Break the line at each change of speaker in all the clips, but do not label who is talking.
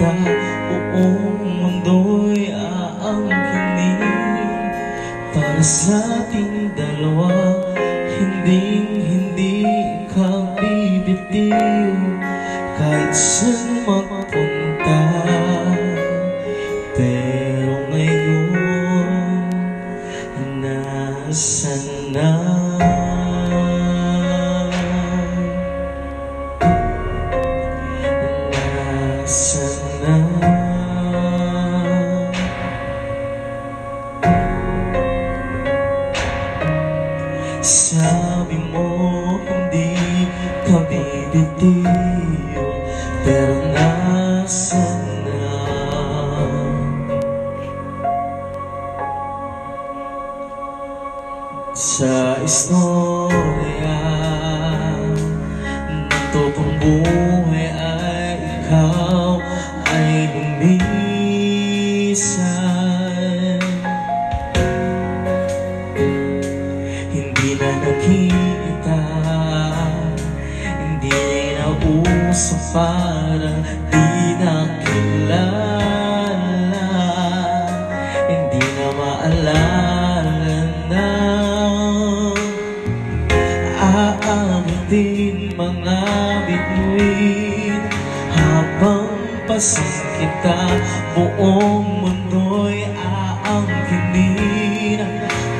kita, buong mundo'y aangkinin para sa ating dalawa. Hindi ka bibitiw kahit saan magpunta. Pero ngayon, nasan na? Nasan na? Sabi mo hindi ka bibitiw, pero nasan na? Sa istorya ng totoong buhay ay ikaw ay lumisan. Hindi na nakikita, hindi na uso, parang di nakilala. Hindi na maalala na aabutin mga bituin. Habang pasang kita, buong mundo'y aangkinin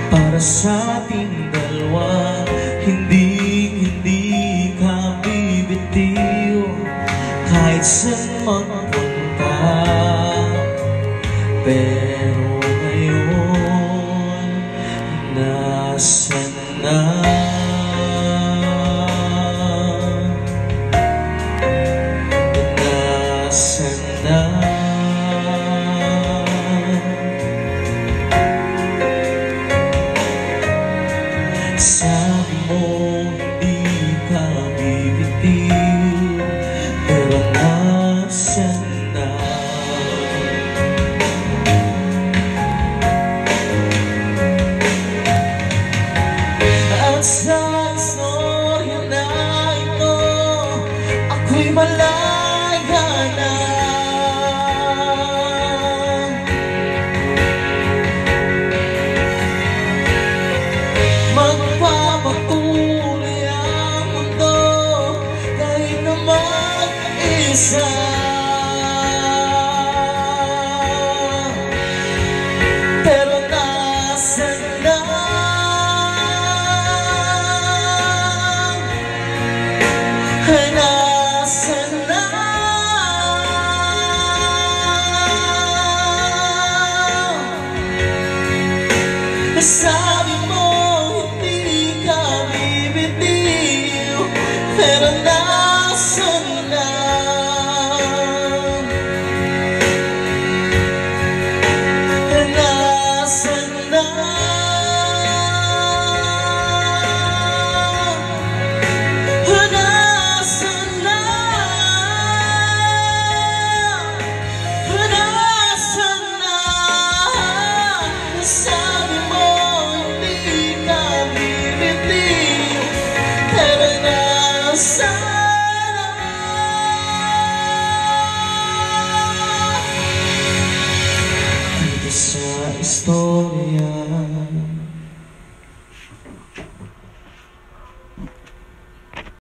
para sa ating dalawa. Hindi ka bibitiw kahit saan magpunta. Pero ngayon, nasan na? Nasan na?